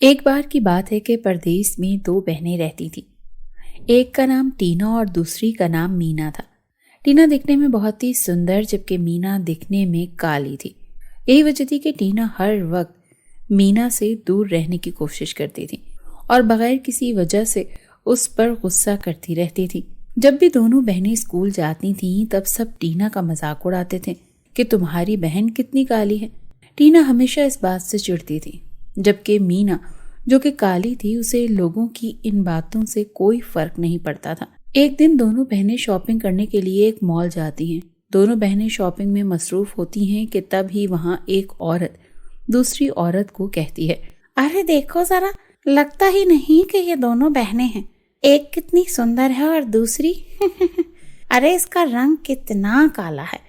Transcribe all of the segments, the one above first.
एक बार की बात है कि परदेश में दो बहनें रहती थी। एक का नाम टीना और दूसरी का नाम मीना था। टीना दिखने में बहुत ही सुंदर जबकि मीना दिखने में काली थी। यही वजह थी कि टीना हर वक्त मीना से दूर रहने की कोशिश करती थी और बगैर किसी वजह से उस पर गुस्सा करती रहती थी। जब भी दोनों बहनें स्कूल जाती थीं तब सब टीना का मजाक उड़ाते थे कि तुम्हारी बहन कितनी काली है। टीना हमेशा इस बात से चिढ़ती थी, जबकि मीना जो कि काली थी उसे लोगों की इन बातों से कोई फर्क नहीं पड़ता था। एक दिन दोनों बहनें शॉपिंग करने के लिए एक मॉल जाती हैं। दोनों बहनें शॉपिंग में मसरूफ होती हैं कि तब ही वहां एक औरत दूसरी औरत को कहती है, अरे देखो जरा, लगता ही नहीं कि ये दोनों बहनें हैं। एक कितनी सुंदर है और दूसरी अरे इसका रंग कितना काला है,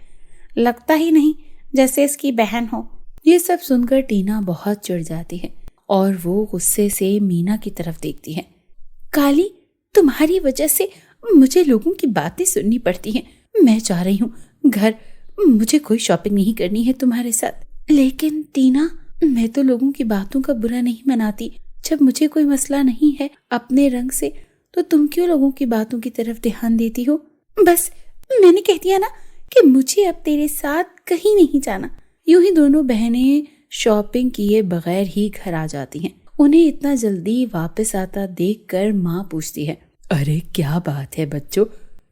लगता ही नहीं जैसे इसकी बहन हो। ये सब सुनकर टीना बहुत चिढ़ जाती है और वो गुस्से से मीना की तरफ देखती है। काली, तुम्हारी वजह से मुझे लोगों की बातें सुननी पड़ती हैं। मैं जा रही हूँ घर, मुझे कोई शॉपिंग नहीं करनी है तुम्हारे साथ। लेकिन टीना, मैं तो लोगों की बातों का बुरा नहीं मनाती। जब मुझे कोई मसला नहीं है अपने रंग से तो तुम क्यों लोगों की बातों की तरफ ध्यान देती हो? बस मैंने कह दिया ना कि मुझे अब तेरे साथ कहीं नहीं जाना। यूं ही दोनों बहनें शॉपिंग किए बगैर ही घर आ जाती हैं। उन्हें इतना जल्दी वापस आता देखकर माँ पूछती है, अरे क्या बात है बच्चों,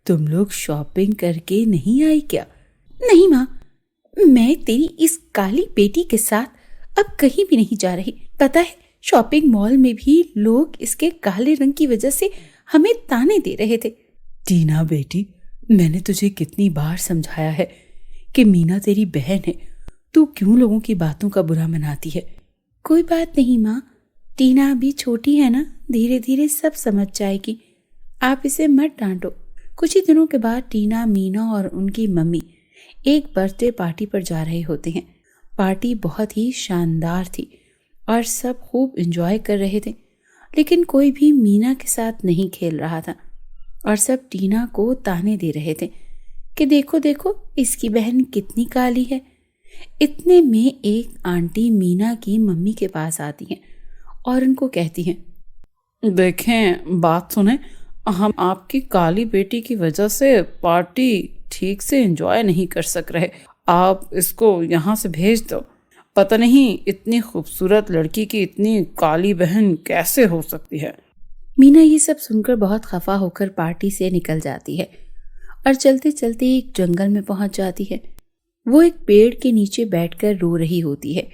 तुम लोग शॉपिंग करके नहीं आई क्या? नहीं माँ, मैं तेरी इस काली बेटी के साथ अब कहीं भी नहीं जा रही। पता है, शॉपिंग मॉल में भी लोग इसके काले रंग की वजह से हमें ताने दे रहे थे। टीना बेटी, मैंने तुझे कितनी बार समझाया है कि मीना तेरी बहन है, तू क्यों लोगों की बातों का बुरा मनाती है? कोई बात नहीं माँ, टीना अभी छोटी है ना, धीरे धीरे सब समझ जाएगी। आप इसे मत डांटो। कुछ ही दिनों के बाद टीना, मीना और उनकी मम्मी एक बर्थडे पार्टी पर जा रहे होते हैं। पार्टी बहुत ही शानदार थी और सब खूब एंजॉय कर रहे थे, लेकिन कोई भी मीना के साथ नहीं खेल रहा था और सब टीना को ताने दे रहे थे कि देखो देखो इसकी बहन कितनी काली है। इतने में एक आंटी मीना की मम्मी के पास आती हैं और उनको कहती हैं, देखें, बात सुने, हम आपकी काली बेटी की वजह से पार्टी ठीक से एंजॉय नहीं कर सक रहे। आप इसको यहाँ से भेज दो। पता नहीं इतनी खूबसूरत लड़की की इतनी काली बहन कैसे हो सकती है। मीना ये सब सुनकर बहुत खफा होकर पार्टी से निकल जाती है और चलते चलते एक जंगल में पहुंच जाती है। वो एक पेड़ के नीचे बैठकर रो रही होती है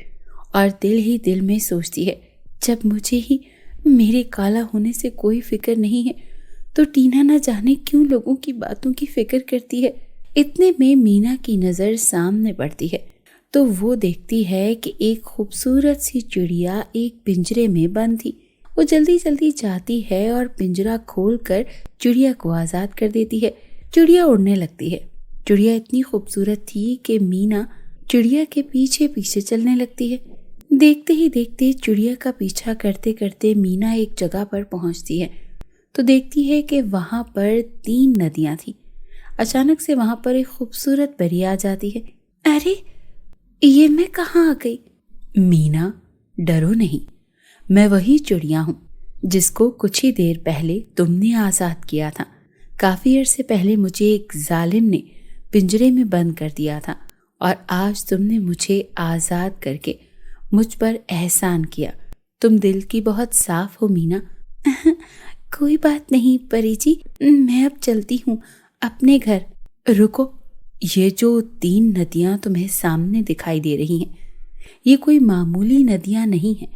और दिल ही दिल में सोचती है, जब मुझे ही मेरे काला होने से कोई फिक्र नहीं है तो टीना न जाने क्यों लोगों की बातों की फिक्र करती है। इतने में मीना की नजर सामने पड़ती है तो वो देखती है कि एक खूबसूरत सी चिड़िया एक पिंजरे में बंद थी। वो जल्दी जल्दी जाती है और पिंजरा खोलकर चिड़िया को आजाद कर देती है। चिड़िया उड़ने लगती है। चिड़िया इतनी खूबसूरत थी कि मीना चिड़िया के पीछे पीछे चलने लगती है। देखते ही देखते चिड़िया का पीछा करते करते मीना एक जगह पर पहुंचती है तो देखती है कि वहां पर 3 नदियां थी। अचानक से वहां पर एक खूबसूरत परी आ जाती है। अरे ये मैं कहाँ आ गई? मीना, डरो नहीं, मैं वही चिड़िया हूँ जिसको कुछ ही देर पहले तुमने आजाद किया था। काफी अरसे पहले मुझे एक जालिम ने पिंजरे में बंद कर दिया था और आज तुमने मुझे आजाद करके मुझ पर एहसान किया। तुम दिल की बहुत साफ हो मीना। कोई बात नहीं परी जी, मैं अब चलती हूँ अपने घर। रुको, ये जो 3 नदियां तुम्हें सामने दिखाई दे रही हैं, ये कोई मामूली नदियां नहीं हैं,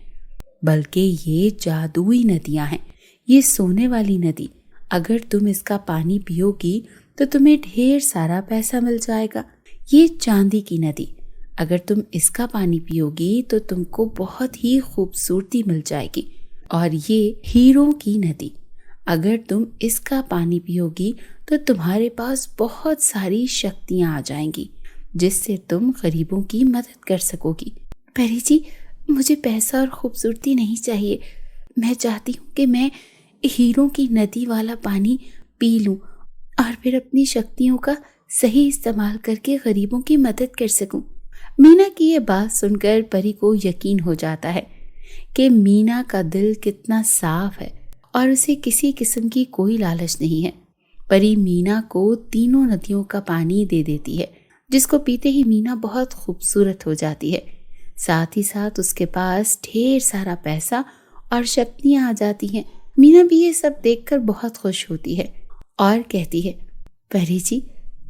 बल्कि ये जादुई नदियां हैं। ये सोने वाली नदी, अगर तुम इसका पानी पियोगी तो तुम्हें ढेर सारा पैसा मिल जाएगा। ये चांदी की नदी, अगर तुम इसका पानी पियोगी तो तुमको बहुत ही खूबसूरती मिल जाएगी। और ये हीरों की नदी, अगर तुम इसका पानी पियोगी तो तुम्हारे पास बहुत सारी शक्तियां आ जाएंगी जिससे तुम गरीबों की मदद कर सकोगी। परी जी, मुझे पैसा और खूबसूरती नहीं चाहिए। मैं चाहती हूँ कि मैं हीरों की नदी वाला पानी पी लूं और फिर अपनी शक्तियों का सही इस्तेमाल करके गरीबों की मदद कर सकूं। मीना की ये बात सुनकर परी को यकीन हो जाता है कि मीना का दिल कितना साफ है और उसे किसी किस्म की कोई लालच नहीं है। परी मीना को तीनों नदियों का पानी दे देती है, जिसको पीते ही मीना बहुत खूबसूरत हो जाती है। साथ ही साथ उसके पास ढेर सारा पैसा और शक्तियां आ जाती हैं। मीना भी ये सब देखकर बहुत खुश होती है और कहती है, परी जी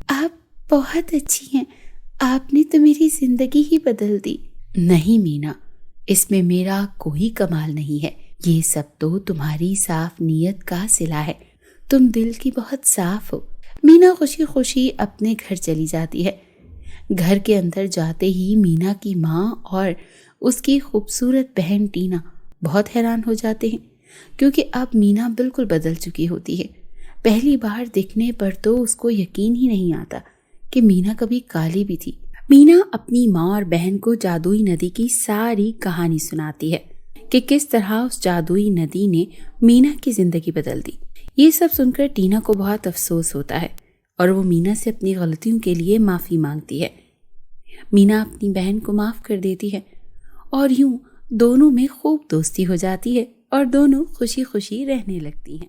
आप बहुत अच्छी हैं, आपने तो मेरी जिंदगी ही बदल दी। नहीं मीना, इसमें मेरा कोई कमाल नहीं है, ये सब तो तुम्हारी साफ नीयत का सिला है। तुम दिल की बहुत साफ हो। मीना खुशी खुशी अपने घर चली जाती है। घर के अंदर जाते ही मीना की माँ और उसकी खूबसूरत बहन टीना बहुत हैरान हो जाते हैं, क्योंकि अब मीना बिल्कुल बदल चुकी होती है। पहली बार दिखने पर तो उसको यकीन ही नहीं आता कि मीना कभी काली भी थी। मीना अपनी माँ और बहन को जादुई नदी की सारी कहानी सुनाती है कि किस तरह उस जादुई नदी ने मीना की जिंदगी बदल दी। ये सब सुनकर टीना को बहुत अफसोस होता है और वो मीना से अपनी गलतियों के लिए माफ़ी मांगती है। मीना अपनी बहन को माफ़ कर देती है और यूं दोनों में खूब दोस्ती हो जाती है और दोनों खुशी खुशी रहने लगती हैं।